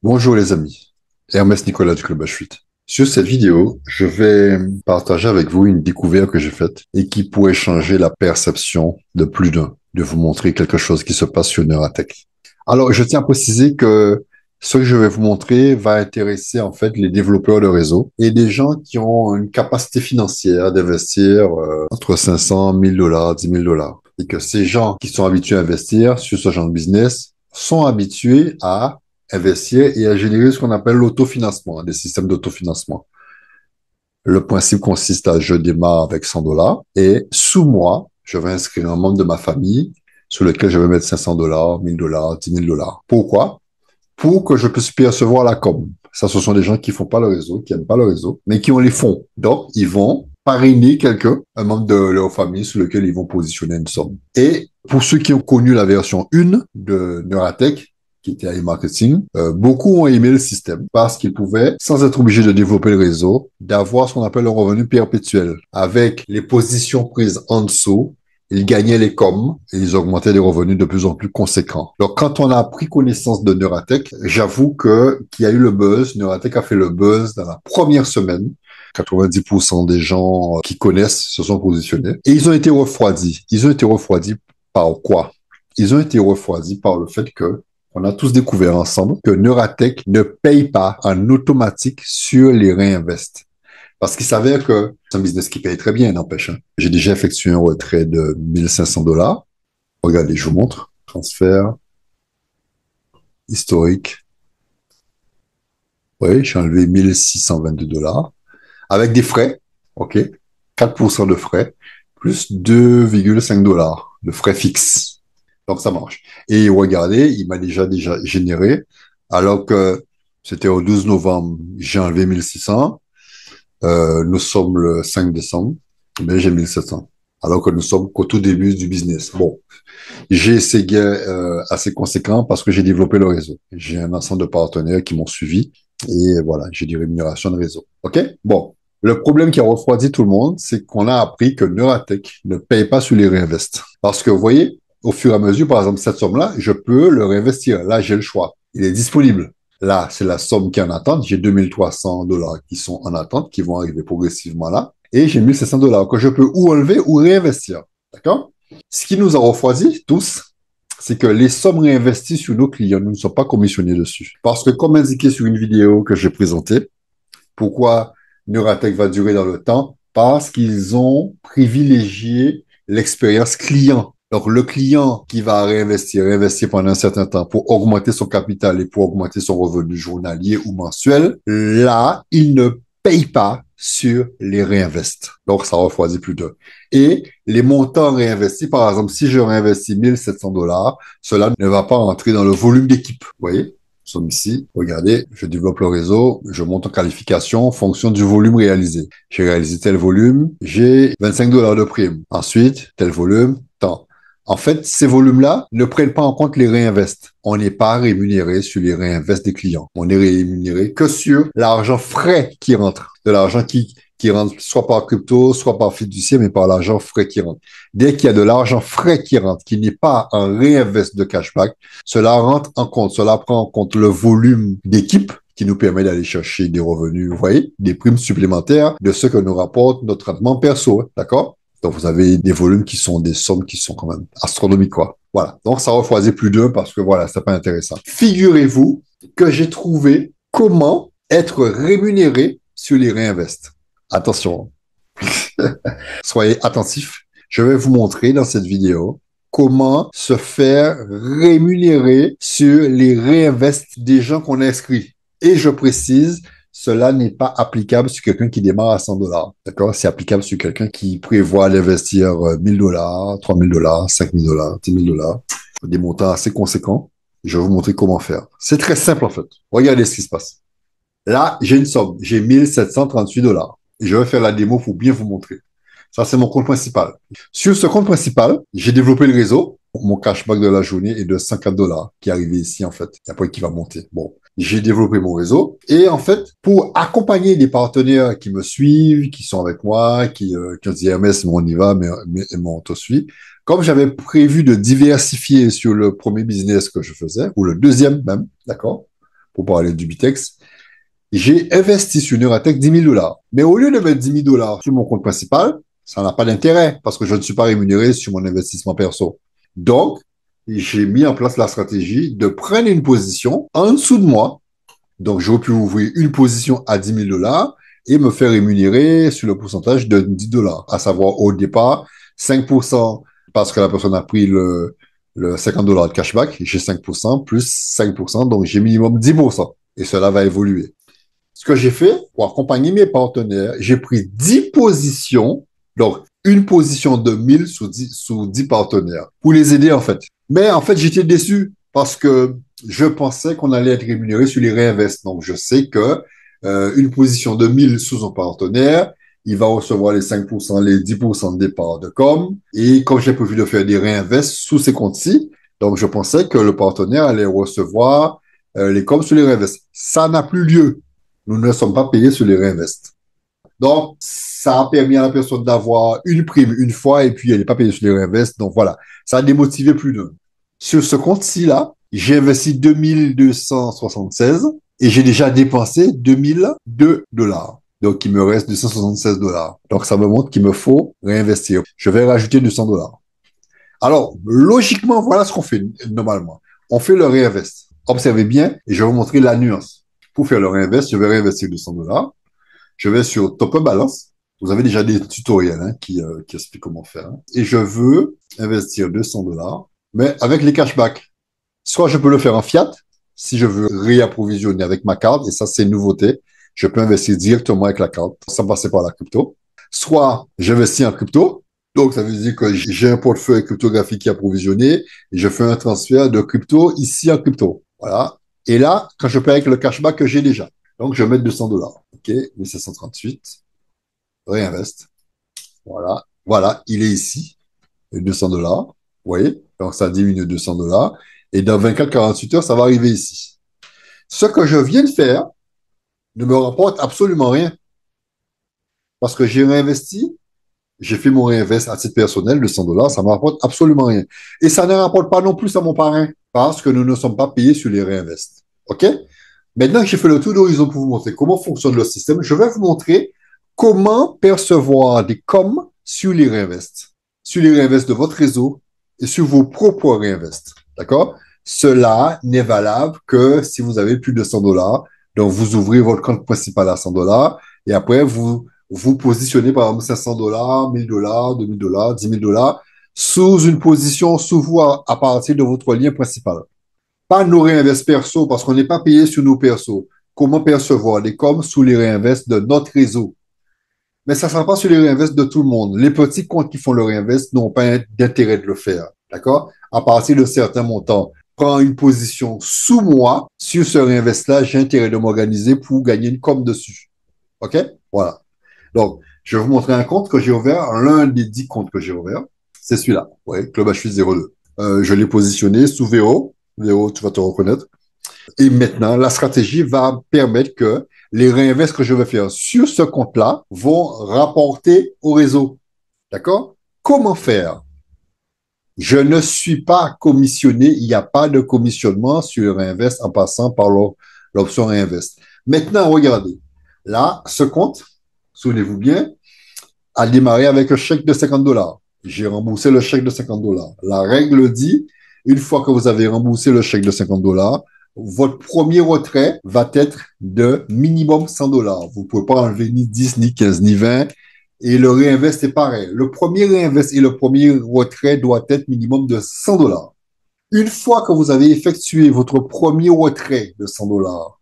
Bonjour les amis, Hermès Nicolas du Club H8. Sur cette vidéo, je vais partager avec vous une découverte que j'ai faite et qui pourrait changer la perception de plus d'un, de vous montrer quelque chose qui se passe sur Neuratech. Alors, je tiens à préciser que ce que je vais vous montrer va intéresser en fait les développeurs de réseau et des gens qui ont une capacité financière d'investir entre 500, 1000 dollars, 10 000 dollars. Et que ces gens qui sont habitués à investir sur ce genre de business sont habitués à investir et à générer ce qu'on appelle l'autofinancement, des systèmes d'autofinancement. Le principe consiste à je démarre avec 100 dollars et sous moi, je vais inscrire un membre de ma famille sur lequel je vais mettre 500 dollars, 1000 dollars, 10 000 dollars. Pourquoi? Pour que je puisse percevoir la com. Ça, ce sont des gens qui font pas le réseau, qui aiment pas le réseau, mais qui ont les fonds. Donc, ils vont parrainer quelqu'un, un membre de leur famille sur lequel ils vont positionner une somme. Et pour ceux qui ont connu la version 1 de Neuratech, qui était à e-marketing, beaucoup ont aimé le système parce qu'ils pouvaient, sans être obligés de développer le réseau, d'avoir ce qu'on appelle un revenu perpétuel. Avec les positions prises en dessous, ils gagnaient les coms et ils augmentaient les revenus de plus en plus conséquents. Donc, quand on a pris connaissance de Neuratech, j'avoue qu'il y a eu le buzz. Neuratech a fait le buzz dans la première semaine. 90% des gens qui connaissent se sont positionnés. Et ils ont été refroidis. Ils ont été refroidis par quoi? Ils ont été refroidis par le fait que on a tous découvert ensemble que Neuratech ne paye pas en automatique sur les réinvestes. Parce qu'il s'avère que c'est un business qui paye très bien, n'empêche. Hein. J'ai déjà effectué un retrait de 1500 dollars. Regardez, je vous montre. Transfert historique. Oui, j'ai enlevé 1622 dollars. Avec des frais, OK, 4% de frais, plus 2,5 dollars de frais fixes. Donc, ça marche. Et regardez, il m'a déjà généré, alors que c'était au 12 novembre, j'ai enlevé 1600. Nous sommes le 5 décembre, mais j'ai 1700. Alors que nous sommes qu'au tout début du business. Bon, j'ai ces gains assez conséquents parce que j'ai développé le réseau. J'ai un ensemble de partenaires qui m'ont suivi et voilà, j'ai des rémunérations de réseau. OK? Bon. Le problème qui a refroidi tout le monde, c'est qu'on a appris que Neuratech ne paye pas sur les réinvestes. Parce que vous voyez, au fur et à mesure, par exemple, cette somme-là, je peux le réinvestir. Là, j'ai le choix. Il est disponible. Là, c'est la somme qui est en attente. J'ai 2300 dollars qui sont en attente, qui vont arriver progressivement là. Et j'ai 1700 dollars que je peux ou enlever ou réinvestir. D'accord? Ce qui nous a refroidi tous, c'est que les sommes réinvesties sur nos clients, nous ne sommes pas commissionnés dessus. Parce que comme indiqué sur une vidéo que j'ai présentée, pourquoi Neuratech va durer dans le temps? Parce qu'ils ont privilégié l'expérience client. Donc, le client qui va réinvestir pendant un certain temps pour augmenter son capital et pour augmenter son revenu journalier ou mensuel, là, il ne paye pas sur les réinvestes. Donc, ça refroidit plus d'eux. Et les montants réinvestis, par exemple, si je réinvestis 1700 dollars, cela ne va pas entrer dans le volume d'équipe. Vous voyez? Nous sommes ici, regardez, je développe le réseau, je monte en qualification en fonction du volume réalisé. J'ai réalisé tel volume, j'ai 25 dollars de prime. Ensuite, tel volume, tant. En fait, ces volumes-là ne prennent pas en compte les réinvestes. On n'est pas rémunéré sur les réinvestes des clients. On est rémunéré que sur l'argent frais qui rentre, de l'argent qui rentre soit par crypto, soit par fiduciaire, mais par l'argent frais qui rentre. Dès qu'il y a de l'argent frais qui rentre, qui n'est pas un réinvest de cashback, cela rentre en compte, cela prend en compte le volume d'équipe qui nous permet d'aller chercher des revenus, vous voyez, des primes supplémentaires de ce que nous rapporte notre traitement perso, d'accord? Donc, vous avez des volumes qui sont des sommes qui sont quand même astronomiques, quoi. Voilà. Donc, ça refroidit plus d'un parce que voilà, c'est pas intéressant. Figurez-vous que j'ai trouvé comment être rémunéré sur les réinvestes. Attention. Soyez attentifs. Je vais vous montrer dans cette vidéo comment se faire rémunérer sur les réinvestes des gens qu'on a inscrits. Et je précise, cela n'est pas applicable sur quelqu'un qui démarre à 100 dollars. D'accord? C'est applicable sur quelqu'un qui prévoit d'investir 1000 dollars, 3000 dollars, 5000 dollars, 10 000 dollars. Des montants assez conséquents. Je vais vous montrer comment faire. C'est très simple, en fait. Regardez ce qui se passe. Là, j'ai une somme. J'ai 1738 dollars. Et je vais faire la démo pour bien vous montrer. Ça, c'est mon compte principal. Sur ce compte principal, j'ai développé le réseau. Mon cashback de la journée est de 54 dollars qui est arrivé ici, en fait. Et après, qui va monter. Bon. J'ai développé mon réseau. Et en fait, pour accompagner des partenaires qui me suivent, qui sont avec moi, qui ont dit Hermès, mais on y va, mais on te suit. Comme j'avais prévu de diversifier sur le premier business que je faisais, ou le deuxième même, d'accord? pour parler du Bitex, j'ai investi sur Neuratech 10 000 $. Mais au lieu de mettre 10 000 $ sur mon compte principal, ça n'a pas d'intérêt parce que je ne suis pas rémunéré sur mon investissement perso. Donc, j'ai mis en place la stratégie de prendre une position en dessous de moi. Donc, j'aurais pu ouvrir une position à 10 000 $ et me faire rémunérer sur le pourcentage de 10 $, à savoir au départ 5% parce que la personne a pris le 50 $ de cashback, j'ai 5% plus 5%, donc j'ai minimum 10%. Et cela va évoluer. Ce que j'ai fait pour accompagner mes partenaires, j'ai pris 10 positions, donc une position de 1000 sous 10 partenaires, pour les aider en fait. Mais en fait, j'étais déçu parce que je pensais qu'on allait être rémunéré sur les réinvests. Donc, je sais que une position de 1000 sous un partenaire, il va recevoir les 5%, les 10% de départ de com. Et comme j'ai prévu de faire des réinvests sous ces comptes-ci, donc je pensais que le partenaire allait recevoir les coms sur les réinvests. Ça n'a plus lieu. Nous ne sommes pas payés sur les réinvests. Donc, ça a permis à la personne d'avoir une prime une fois et puis elle n'est pas payée sur les réinvests. Donc voilà, ça a démotivé plus d'un. Sur ce compte-ci là, j'ai investi 2276 et j'ai déjà dépensé 2002 $. Donc, il me reste 276 $. Donc, ça me montre qu'il me faut réinvestir. Je vais rajouter 200 $. Alors, logiquement, voilà ce qu'on fait normalement. On fait le réinvest. Observez bien et je vais vous montrer la nuance. Pour faire le réinvest, je vais réinvestir 200 $. Je vais sur Top Up Balance. Vous avez déjà des tutoriels qui expliquent comment faire. Et je veux investir 200 $, mais avec les cashbacks. Soit je peux le faire en fiat, si je veux réapprovisionner avec ma carte, et ça c'est une nouveauté. Je peux investir directement avec la carte, sans passer par la crypto. Soit j'investis en crypto, donc ça veut dire que j'ai un portefeuille cryptographique qui est approvisionné, et je fais un transfert de crypto ici en crypto. Voilà. Et là, quand je paye avec le cashback que j'ai déjà. Donc, je vais mettre 200 $. OK, 1738. Réinvest. Voilà. Voilà, il est ici. 200 $. Vous voyez? Donc, ça diminue 200 $. Et dans 24-48 heures, ça va arriver ici. Ce que je viens de faire ne me rapporte absolument rien. Parce que j'ai réinvesti, j'ai fait mon réinvest à titre personnel, 200 $, ça ne me rapporte absolument rien. Et ça ne rapporte pas non plus à mon parrain, parce que nous ne sommes pas payés sur les réinvests. OK? Maintenant que j'ai fait le tour d'horizon pour vous montrer comment fonctionne le système, je vais vous montrer comment percevoir des coms sur les réinvests de votre réseau et sur vos propres réinvests. D'accord? Cela n'est valable que si vous avez plus de 100 $. Donc, vous ouvrez votre compte principal à 100 $ et après, vous positionnez par exemple 500 $, 1000 $, 2000 $, 10 000 $ sous une position sous vous à partir de votre lien principal. Pas nos réinvests perso, parce qu'on n'est pas payé sur nos persos. Comment percevoir les coms sous les réinvests de notre réseau? Mais ça ne sera pas sur les réinvests de tout le monde. Les petits comptes qui font le réinvest n'ont pas d'intérêt de le faire. D'accord? À partir de certains montants, prends une position sous moi. Sur ce réinvest-là, j'ai intérêt de m'organiser pour gagner une com dessus. OK? Voilà. Donc, je vais vous montrer un compte que j'ai ouvert. L'un des 10 comptes que j'ai ouvert, c'est celui-là. Ouais, Club HUIS 02. Je l'ai positionné sous Véro. Véro, tu vas te reconnaître. Et maintenant, la stratégie va permettre que les réinvests que je vais faire sur ce compte-là vont rapporter au réseau. D'accord? Comment faire? Je ne suis pas commissionné. Il n'y a pas de commissionnement sur le réinvest en passant par l'option réinvest. Maintenant, regardez. Là, ce compte, souvenez-vous bien, a démarré avec un chèque de 50 $. J'ai remboursé le chèque de 50 $. La règle dit, une fois que vous avez remboursé le chèque de 50 $, votre premier retrait va être de minimum 100 $. Vous ne pouvez pas enlever ni 10, ni 15, ni 20. Et le réinvest est pareil. Le premier réinvest et le premier retrait doit être minimum de 100 $. Une fois que vous avez effectué votre premier retrait de 100 $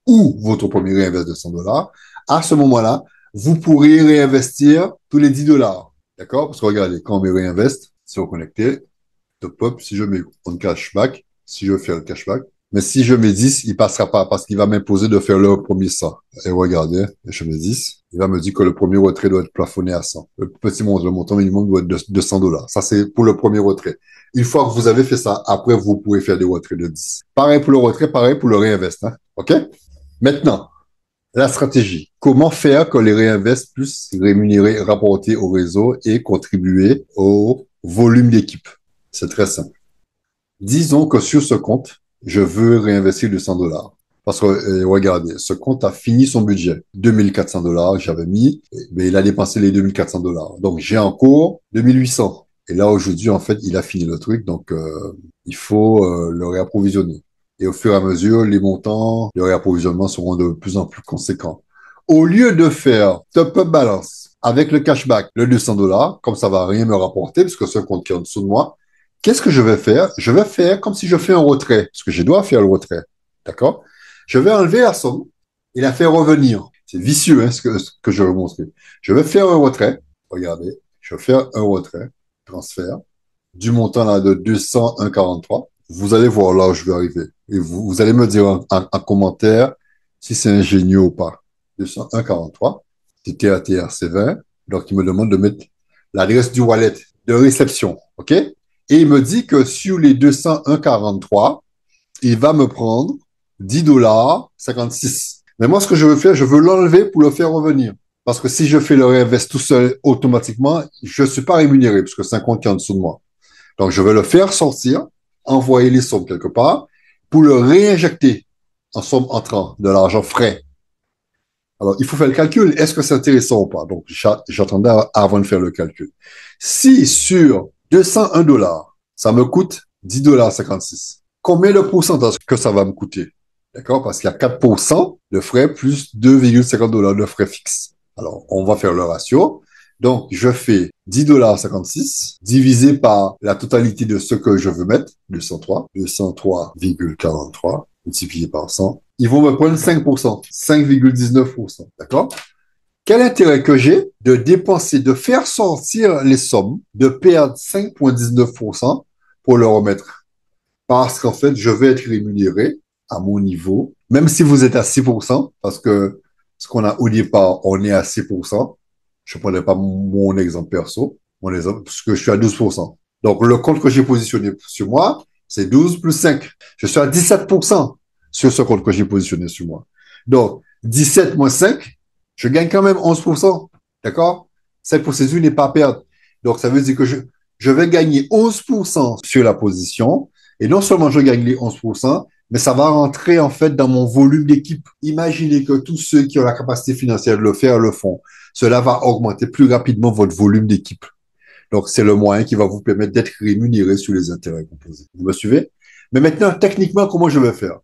ou votre premier réinvest de 100 $, à ce moment-là, vous pourrez réinvestir tous les 10 $. D'accord? Parce que regardez, quand on met réinvest, si on connecté, top up, si je mets on cashback, si je fais le cashback, mais si je mets 10, il passera pas parce qu'il va m'imposer de faire le premier 100. Et regardez, je mets 10, il va me dire que le premier retrait doit être plafonné à 100. Le montant minimum doit être de 100 $. Ça, c'est pour le premier retrait. Une fois que vous avez fait ça, après, vous pouvez faire des retraits de 10. Pareil pour le retrait, pareil pour le réinvest. Hein? OK? Maintenant, la stratégie. Comment faire que les réinvests puissent rémunérer, rapporter au réseau et contribuer au volume d'équipe? C'est très simple. Disons que sur ce compte, je veux réinvestir 200 $. Parce que, regardez, ce compte a fini son budget. 2400 $ que j'avais mis, mais il a dépensé les 2400 $. Donc, j'ai encore 2800. Et là, aujourd'hui, en fait, il a fini le truc. Donc, il faut le réapprovisionner. Et au fur et à mesure, les montants de réapprovisionnement seront de plus en plus conséquents. Au lieu de faire top-up balance avec le cashback, le 200 $, comme ça va rien me rapporter, parce que c'est un compte qui est en dessous de moi, qu'est-ce que je vais faire? Je vais faire comme si je fais un retrait, parce que je dois faire le retrait. D'accord? Je vais enlever la somme et la faire revenir. C'est vicieux, hein, ce que je vais vous montrer. Je vais faire un retrait. Regardez, je vais faire un retrait, transfert, du montant là de 201,43. Vous allez voir là où je vais arriver. Et vous allez me dire en commentaire si c'est ingénieux ou pas. 201,43. C'est TATRC20. Donc, il me demande de mettre l'adresse du wallet de réception. OK? Et il me dit que sur les 201,43, il va me prendre 10,56 $. Mais moi, ce que je veux faire, je veux l'enlever pour le faire revenir. Parce que si je fais le réinvest tout seul automatiquement, je ne suis pas rémunéré parce que c'est un compte qui est en dessous de moi. Donc, je vais le faire sortir, envoyer les sommes quelque part pour le réinjecter en somme entrant de l'argent frais. Alors, il faut faire le calcul. Est-ce que c'est intéressant ou pas? Donc, j'attendais avant de faire le calcul. Si sur 201 $, ça me coûte 10,56 $, combien de pourcentage que ça va me coûter? D'accord? Parce qu'il y a 4% de frais plus 2,50 $ de frais fixes. Alors, on va faire le ratio. Donc, je fais 10,56 $ divisé par la totalité de ce que je veux mettre, 203,43, multiplié par 100. Ils vont me prendre 5%, 5,19%. D'accord? Quel intérêt que j'ai de dépenser, de faire sortir les sommes, de perdre 5,19% pour le remettre? Parce qu'en fait, je vais être rémunéré à mon niveau, même si vous êtes à 6%, parce que ce qu'on a au départ, on est à 6%. Je ne prenais pas mon exemple perso, mon exemple, parce que je suis à 12%. Donc, le compte que j'ai positionné sur moi, c'est 12 plus 5. Je suis à 17% sur ce compte que j'ai positionné sur moi. Donc, 17 moins 5, je gagne quand même 11%. D'accord? Cette procédure n'est pas à perdre. Donc, ça veut dire que je vais gagner 11% sur la position. Et non seulement je gagne les 11%, mais ça va rentrer en fait dans mon volume d'équipe. Imaginez que tous ceux qui ont la capacité financière de le faire le font. Cela va augmenter plus rapidement votre volume d'équipe. Donc, c'est le moyen qui va vous permettre d'être rémunéré sur les intérêts composés. Vous me suivez? Mais maintenant, techniquement, comment je vais faire?